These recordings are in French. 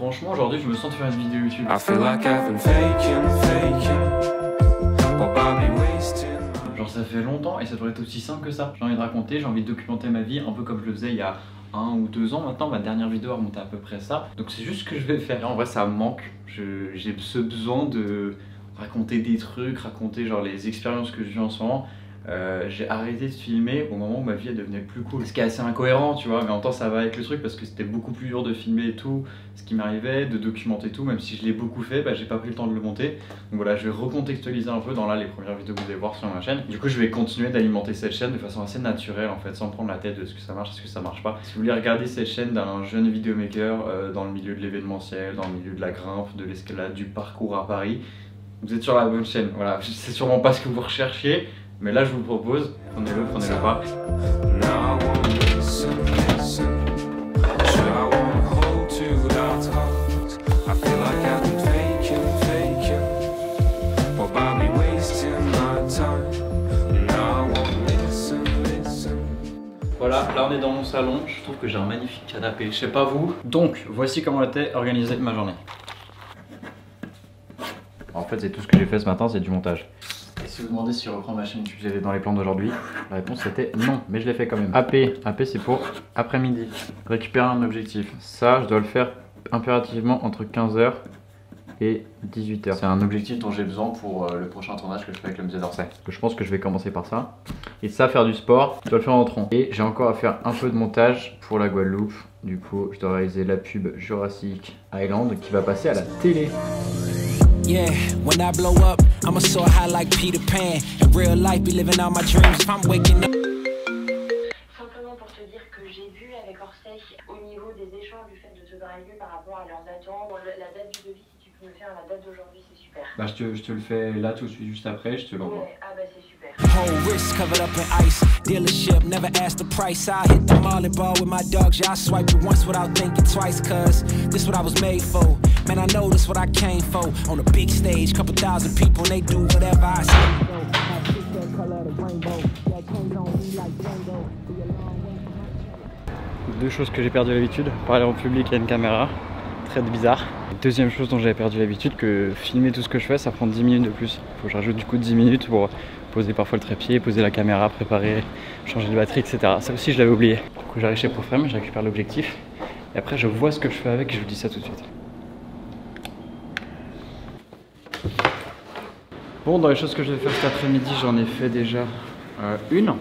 Franchement, aujourd'hui, je me sens de faire une vidéo YouTube. Genre, ça fait longtemps et ça devrait être aussi simple que ça. J'ai envie de raconter, j'ai envie de documenter ma vie, un peu comme je le faisais il y a 1 ou 2 ans maintenant. Ma dernière vidéo a remonté à peu près ça. Donc c'est juste ce que je vais faire. Et en vrai, ça me manque. J'ai ce besoin de raconter des trucs, raconter genre les expériences que je vis en ce moment. J'ai arrêté de filmer au moment où ma vie elle devenait plus cool. Ce qui est assez incohérent, tu vois, mais en même temps ça va avec le truc parce que c'était beaucoup plus dur de filmer et tout, ce qui m'arrivait, de documenter tout, même si je l'ai beaucoup fait, bah, j'ai pas pris le temps de le monter. Donc voilà, je vais recontextualiser un peu dans là les premières vidéos que vous allez voir sur ma chaîne. Du coup, je vais continuer d'alimenter cette chaîne de façon assez naturelle en fait, sans me prendre la tête de ce que ça marche, ce que ça marche pas. Si vous voulez regarder cette chaîne d'un jeune vidéomaker dans le milieu de l'événementiel, dans le milieu de la grimpe, de l'escalade, du parcours à Paris, vous êtes sur la bonne chaîne. Voilà, c'est sûrement pas ce que vous recherchiez. Mais là je vous propose, prenez-le pas. Voilà, là on est dans mon salon, je trouve que j'ai un magnifique canapé, je sais pas vous. Donc, voici comment était organisée ma journée. En fait, c'est tout ce que j'ai fait ce matin, c'est du montage. Et si vous demandez si je reprends ma chaîne YouTube, j'étais dans les plans d'aujourd'hui, la réponse c'était non, mais je l'ai fait quand même. AP c'est pour après-midi. Récupérer un objectif. Ça, je dois le faire impérativement entre 15h et 18h. C'est un objectif dont j'ai besoin pour le prochain tournage que je fais avec le musée d'Orsay. Je pense que je vais commencer par ça. Et ça, faire du sport, je dois le faire en entrant. Et j'ai encore à faire un peu de montage pour la Guadeloupe. Du coup, je dois réaliser la pub Jurassic Island qui va passer à la télé. Yeah, when I blow up, I'ma soar high like Peter Pan. In real life, be living out my dreams. If I'm waking up. Simplement pour te dire que j'ai vu avec Orsay au niveau des échanges du fait de te driver par rapport à leurs attentes, la date du devis, si tu peux me faire la date d'aujourd'hui, c'est super. Bah je te le fais là tout de suite, juste après, je te l'envoie. Ouais, ah bah c'est super. Whole wrist covered up in ice. Dealership never asked the price. I hit the mall and ball with my dogs. Yeah, I swiped it once without thinking twice. Cause this what I was made for. Man, I know this what I came for. On a big stage, couple thousand people, they do whatever I say. Deux choses que j'ai perdu l'habitude, parler en public et une caméra, très bizarre. Deuxième chose dont j'avais perdu l'habitude, que filmer tout ce que je fais, ça prend 10 minutes de plus. Il faut que je rajoute du coup 10 minutes pour poser parfois le trépied, poser la caméra, préparer, changer de batterie, etc. Ça aussi je l'avais oublié. Du coup j'arrive chez ProFrame, je récupère l'objectif et après je vois ce que je fais avec et je vous dis ça tout de suite. Bon, dans les choses que je vais faire cet après-midi, j'en ai fait déjà une.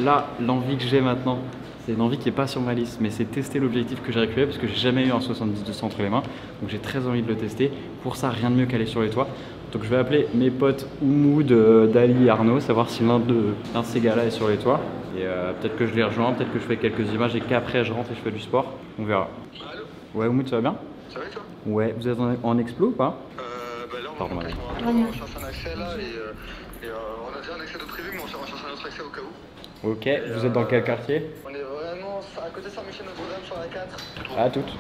Là, l'envie que j'ai maintenant, c'est une envie qui n'est pas sur ma liste, mais c'est tester l'objectif que j'ai récupéré parce que j'ai jamais eu un 70-200 entre les mains. Donc j'ai très envie de le tester. Pour ça, rien de mieux qu'aller sur les toits. Donc je vais appeler mes potes Oumoud, Dali et Arnaud, savoir si l'un de ces gars-là est sur les toits. Et peut-être que je les rejoins, peut-être que je fais quelques images et qu'après je rentre et je fais du sport. On verra. Allô? Ouais, Oumoud, ça va bien? Ça va et toi? Ouais, vous êtes en explo ou pas? Bah là, Pardon, madame. on cherche un accès là et on a déjà un accès de prévu, mais on cherche un autre accès au cas où. Ok, vous êtes dans quel quartier? On est vraiment à côté de Saint-Michel-Notre-Dame sur la 4. À toutes.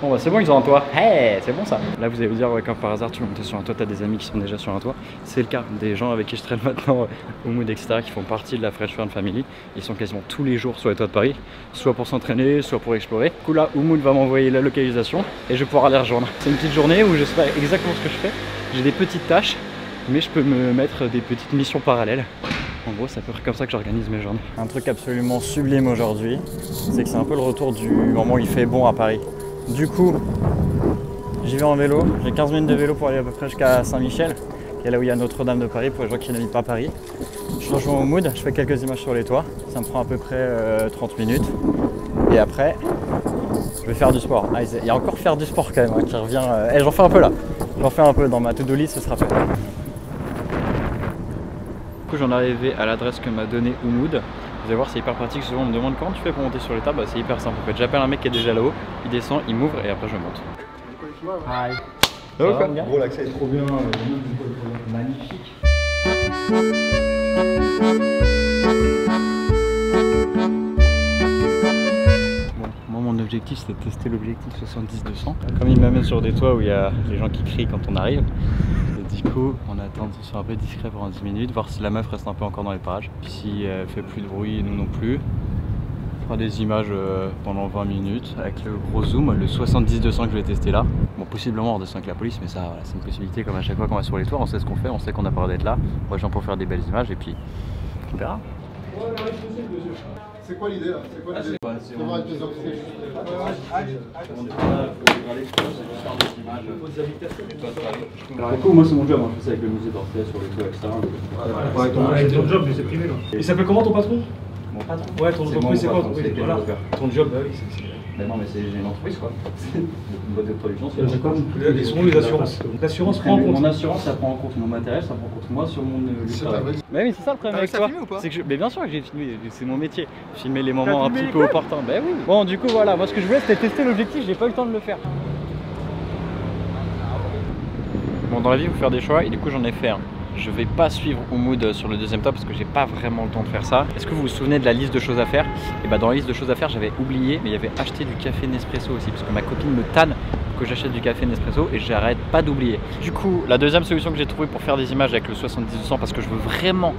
Bon bah c'est bon, ils ont un toit. Hey, c'est bon ça. Là vous allez vous dire, ouais, quand par hasard tu veux monter sur un toit, t'as des amis qui sont déjà sur un toit. C'est le cas des gens avec qui je traîne maintenant, Oumoud, etc., qui font partie de la Fresh Fern Family. Ils sont quasiment tous les jours sur les toits de Paris, soit pour s'entraîner, soit pour explorer. Du coup là, Oumoud va m'envoyer la localisation et je vais pouvoir les rejoindre. C'est une petite journée où je sais pas exactement ce que je fais. J'ai des petites tâches, mais je peux me mettre des petites missions parallèles. En gros, c'est à peu près comme ça que j'organise mes journées. Un truc absolument sublime aujourd'hui, c'est que c'est un peu le retour du moment où il fait bon à Paris. Du coup, j'y vais en vélo. J'ai 15 minutes de vélo pour aller à peu près jusqu'à Saint-Michel, qui est là où il y a Notre-Dame de Paris, pour les gens qui n'habitent pas Paris. Je rejoins Oumoud, je fais quelques images sur les toits. Ça me prend à peu près 30 minutes. Et après, je vais faire du sport. Ah, il y a encore faire du sport quand même qui revient. J'en fais un peu là. J'en fais un peu dans ma to-do list, ce sera fait. Du coup, j'en est arrivé à l'adresse que m'a donnée Oumoud. Vous allez voir, c'est hyper pratique. Souvent on me demande comment tu fais pour monter sur les tables. Bah, c'est hyper simple en fait. J'appelle un mec qui est déjà là-haut, il descend, il m'ouvre et après je monte. Hi. Ça va, bien. Gros, l'accès est trop bien. Magnifique. Bon, moi mon objectif c'était de tester l'objectif 70-200. Comme il m'amène sur des toits où il y a les gens qui crient quand on arrive. Et du coup, on attend que ce soit un peu discret pendant 10 minutes, voir si la meuf reste un peu encore dans les parages. Puis si elle fait plus de bruit, nous non plus. fera des images pendant 20 minutes avec le gros zoom, le 70-200 que je vais tester là. Bon, possiblement en descend avec la police, mais ça, voilà, c'est une possibilité. Comme à chaque fois qu'on va sur les toits, on sait ce qu'on fait, on sait qu'on a peur d'être là. On va pour faire des belles images et puis on verra. C'est quoi l'idée là? C'est quoi l'idée? C'est voir avec les autres. Alors du coup, moi c'est mon job, je fais ça avec le musée d'Orsay sur les toits, etc. Ouais, ton job, mais c'est privé là. Il s'appelle comment ton patron? Mon patron. Ouais, ton entreprise c'est quoi? Voilà. Ton job, bah oui, c'est. Mais non, mais j'ai une entreprise quoi. Une boîte de production. C'est quoi? Ils sont où les assurances? L'assurance prend en compte. Mon assurance ça prend en compte mon matériel, ça prend en compte moi sur mon travail. Mais oui, c'est ça le problème avec toi. C'est que mais bien sûr que j'ai filmé, c'est mon métier. Filmer les moments un petit peu opportuns. Ben oui. Bon, du coup voilà, moi ce que je voulais c'était tester l'objectif, j'ai pas eu le temps de le faire. Bon, dans la vie, il faut faire des choix et du coup j'en ai fait un. Je vais pas suivre Oumoud sur le deuxième top parce que j'ai pas vraiment le temps de faire ça. Est-ce que vous vous souvenez de la liste de choses à faire? Et bah dans la liste de choses à faire, j'avais oublié, mais il y avait acheter du café Nespresso aussi parce que ma copine me tanne pour que j'achète du café Nespresso et j'arrête pas d'oublier. Du coup, la deuxième solution que j'ai trouvée pour faire des images avec le 70-200 parce que je veux vraiment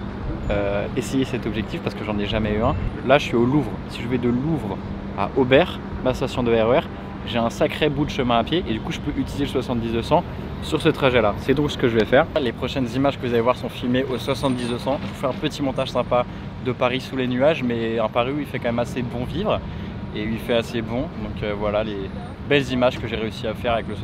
essayer cet objectif parce que j'en ai jamais eu un. Là, je suis au Louvre. Si je vais de Louvre à Aubert, ma station de RER, j'ai un sacré bout de chemin à pied et du coup je peux utiliser le 70-200 sur ce trajet là. C'est donc ce que je vais faire. Les prochaines images que vous allez voir sont filmées au 70-200. Je vous fais un petit montage sympa de Paris sous les nuages, mais un Paris où il fait quand même assez bon vivre et où il fait assez bon. Donc voilà les belles images que j'ai réussi à faire avec le 70-200.